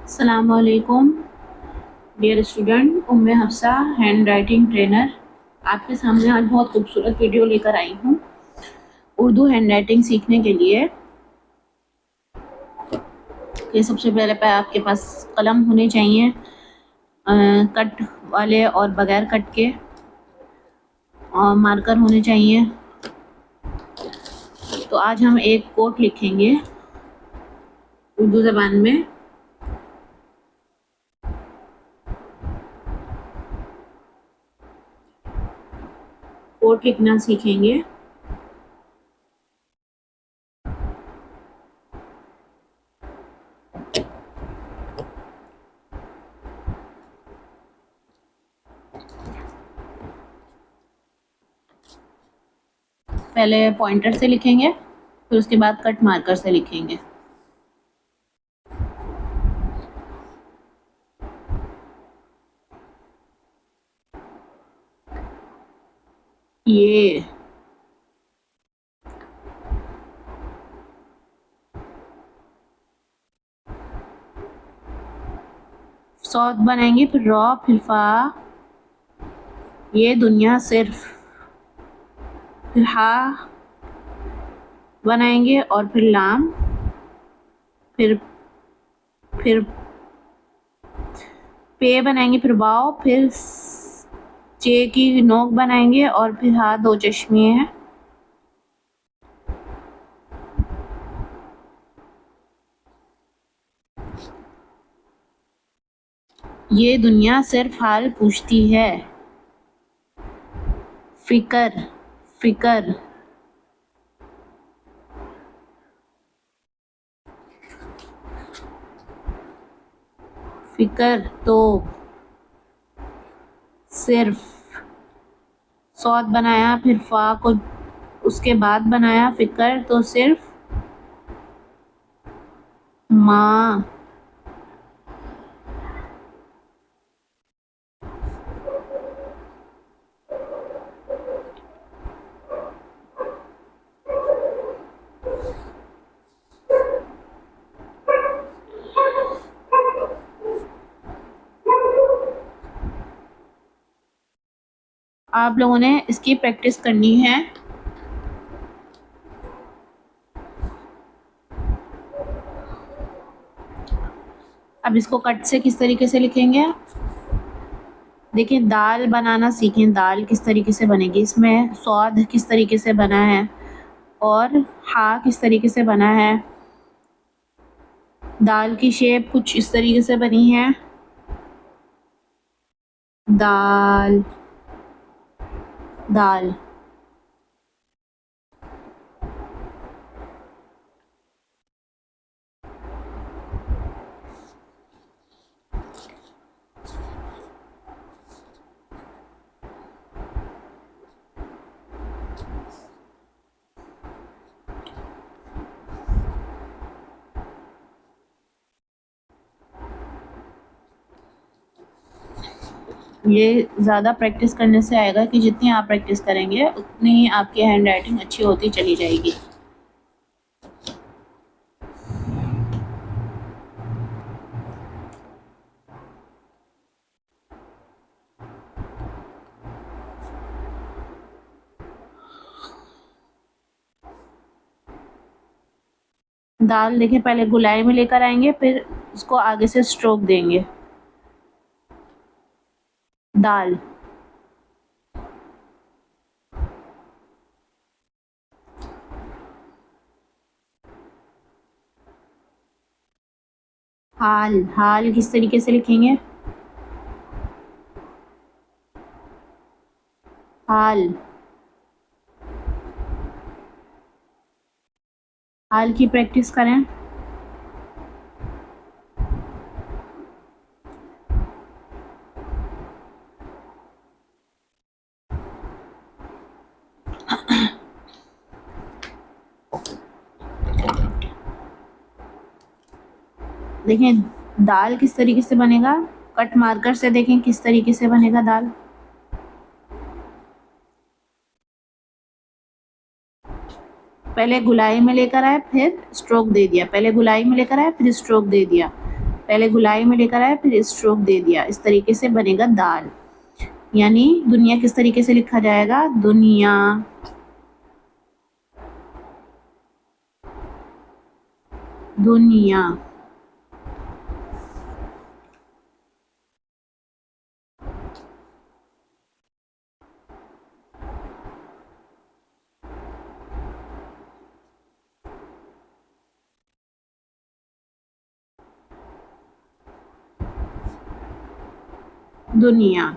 अस्सलामुअलैकुम dear student. उम्मे Hafsa hand writing trainer आपके सामने आज बहुत खूबसूरत वीडियो लेकर आई हूँ उर्दू हैंड राइटिंग सीखने के लिए। कि सबसे पहले आपके पास कलम होने चाहिए, कट वाले और बगैर कट के, और मार्कर होने चाहिए। तो आज हम एक कोट लिखेंगे उर्दू ज़बान में। कोट लिखना सीखेंगे। पहले पॉइंटर से लिखेंगे, फिर उसके बाद कट मार्कर से लिखेंगे। ये सौत बनाएंगे, फिर रॉ, फिर फा। ये दुनिया सिर्फ, फिर हा बनाएंगे और फिर लाम, फिर पे बनाएंगे, फिर वाव, फिर चे की नोक बनाएंगे और फिर हा दो चश्मे हैं। ये दुनिया सिर्फ हाल पूछती है। फिकर, फिकर, फिकर तो सिर्फ, सौत बनाया, फिर फा को उसके बाद बनाया, फिकर तो सिर्फ माँ। आप लोगों ने इसकी प्रैक्टिस करनी है। अब इसको कट से किस तरीके से लिखेंगे, देखिए दाल बनाना सीखें। दाल किस तरीके से बनेगी, इसमें सौद किस तरीके से बना है और हा किस तरीके से बना है। दाल की शेप कुछ इस तरीके से बनी है। दाल, दाल। ये ज़्यादा प्रैक्टिस करने से आएगा कि जितनी आप प्रैक्टिस करेंगे उतनी ही आपकी हैंड राइटिंग अच्छी होती चली जाएगी। दाल देखिए पहले गुलाई में लेकर आएंगे, फिर इसको आगे से स्ट्रोक देंगे। दाल, हाल, हाल किस तरीके से लिखेंगे, हाल, हाल की प्रैक्टिस करें। देखें दाल किस तरीके से बनेगा, कट मार्कर से देखें किस तरीके से बनेगा दाल। पहले गुलाई में लेकर आए, फिर स्ट्रोक दे दिया, पहले गुलाई में लेकर आए, फिर स्ट्रोक दे दिया। पहले गुलाई में लेकर आए फिर स्ट्रोक दे दिया, इस तरीके से बनेगा दाल। यानी दुनिया किस तरीके से लिखा जाएगा? दुनिया। दुनिया। दुनिया।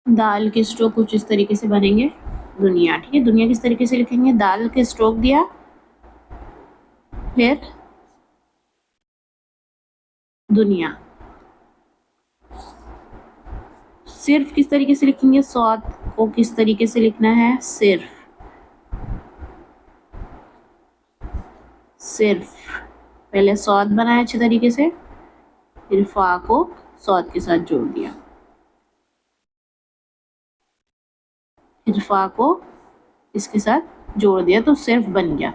दाल के स्ट्रोक कुछ इस तरीके से बनेंगे। दुनिया, ठीक है। दुनिया किस तरीके से लिखेंगे? दाल के स्ट्रोक दिया, फिर दुनिया। सिर्फ किस तरीके से लिखेंगे? स्वाद को किस तरीके से लिखना है? सिर्फ। सिर्फ। पहले स्वाद बनाया अच्छे तरीके से, फिर फा को स्वाद के साथ जोड़ दिया, फिर फा को इसके साथ जोड़ दिया तो सिर्फ बन गया।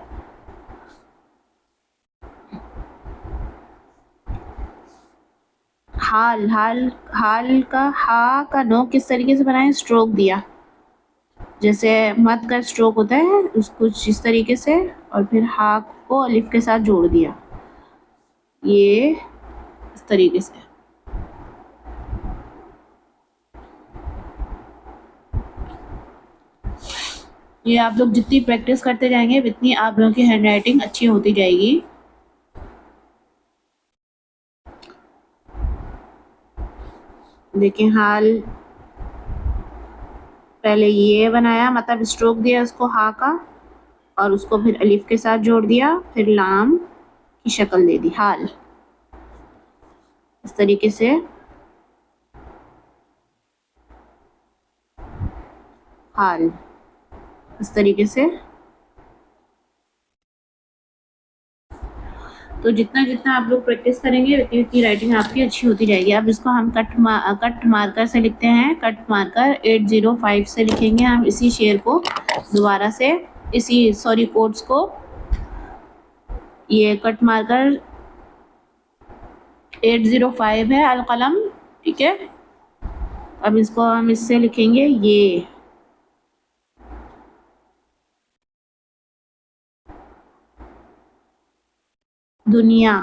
हाल। हाल। हाल का हा का नो किस तरीके से बनाए? स्ट्रोक दिया, जैसे मत का स्ट्रोक होता है उसको इस तरीके से, और फिर हा को अलिफ के साथ जोड़ दिया, ये इस तरीके से। ये आप लोग जितनी प्रैक्टिस करते जाएंगे उतनी आप लोगों की हैंडराइटिंग अच्छी होती जाएगी। देखिए, हाल पहले ये बनाया, मतलब स्ट्रोक दिया उसको हा का, और उसको फिर अलिफ के साथ जोड़ दिया, फिर लाम की शक्ल दे दी, हाल। इस तरीके से हाल, इस तरीके से। तो जितना जितना आप लोग प्रैक्टिस करेंगे उतनी उतनी राइटिंग आपकी अच्छी होती जाएगी। अब इसको हम कट मार्कर से लिखते हैं। कट मार्कर 805 से लिखेंगे हम इसी शेर को दोबारा से, इसी सॉरी कोड्स को। ये कट मार्कर 805 है अलकलम, ठीक है। अब इसको हम इससे लिखेंगे ये दुनिया।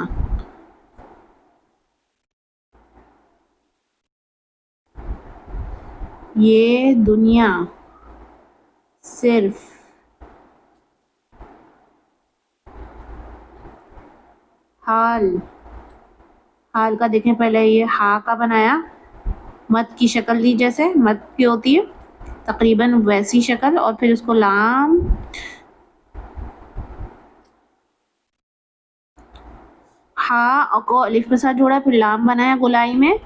ये दुनिया सिर्फ हाल। हाल का देखें, पहले ये हा का बनाया, मत की शक्ल दी जैसे मत की होती है तकरीबन वैसी शक्ल, और फिर उसको लाम, हा को अलिफ के साथ जोड़ा, फिर लाम बनाया गुलाई में,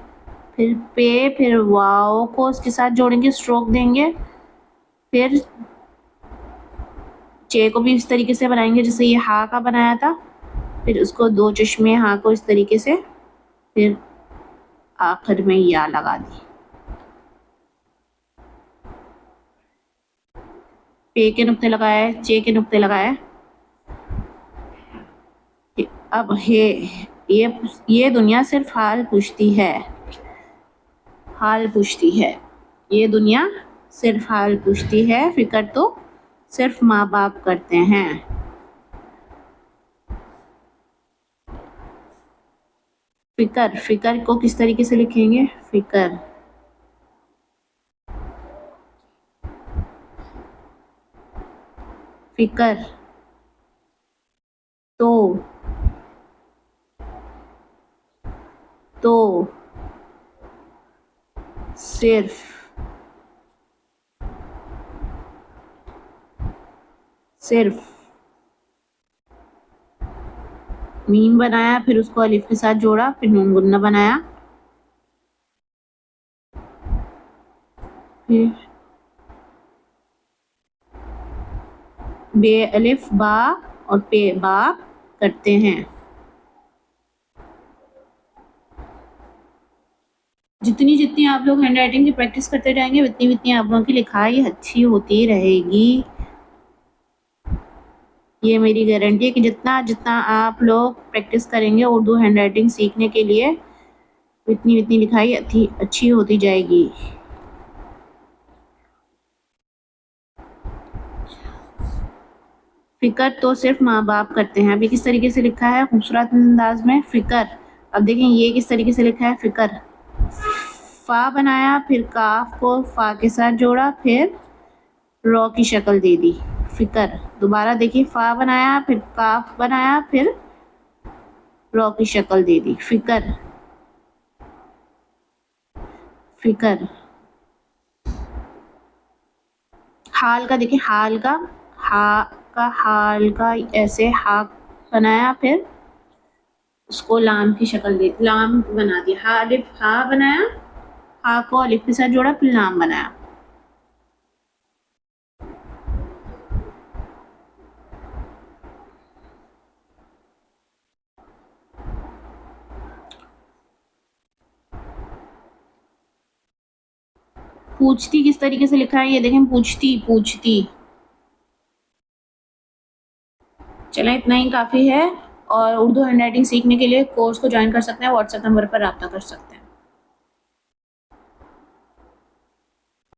फिर पे, फिर वाओ को उसके साथ जोड़ेंगे, स्ट्रोक देंगे, फिर चे को भी इस तरीके से बनाएंगे जैसे ये हा का बनाया था, फिर उसको दो चश्मे हा को इस तरीके से, फिर आखिर में या लगा दी। पे के नुक्ते लगाए, चे के नुक्ते लगाए। अब ये दुनिया सिर्फ हाल पूछती है, हाल पूछती है। ये दुनिया सिर्फ हाल पूछती है, फिक्र तो सिर्फ माँ बाप करते हैं। फिकर, फिकर को किस तरीके से लिखेंगे? फिकर। फिकर तो सिर्फ सिर्फ मीम बनाया, फिर उसको अलिफ के साथ जोड़ा, फिर नून गुन्ना बनाया, फिर बे अलिफ बा और पे बा करते हैं। जितनी जितनी आप लोग हैंड राइटिंग की प्रैक्टिस करते जाएंगे उतनी उतनी आप लोगों की लिखाई अच्छी होती रहेगी। ये मेरी गारंटी है कि जितना जितना आप लोग प्रैक्टिस करेंगे उर्दू हैंड राइटिंग सीखने के लिए उतनी उतनी लिखाई अच्छी होती जाएगी। फ़िक्र तो सिर्फ माँ बाप करते हैं। अभी किस तरीके से लिखा है खूबसूरत अंदाज में फ़िक्र। अब देखें ये किस तरीके से लिखा है फ़िक्र। फ़ा बनाया, फिर काफ को फ़ा के साथ जोड़ा, फिर रॉ की शक्ल दे दी फ़िक्र। दोबारा देखिए फ़ा बनाया, फिर काफ बनाया, फिर रॉ की शक्ल दे दी फ़िक्र। फ़िक्र। हाल का देखिए हाल का ऐसे हा बनाया, फिर उसको लाम की शक्ल दे लाम बना दिया। हा बनाया, हा को अलिफ के साथ जोड़ा, फिर लाम बनाया। पूछती किस तरीके से लिखा है ये देखें, पूछती। चलें इतना ही काफ़ी है। और उर्दू हैंड राइटिंग सीखने के लिए कोर्स को ज्वाइन कर सकते हैं, व्हाट्सएप नंबर पर रब्ता कर सकते हैं।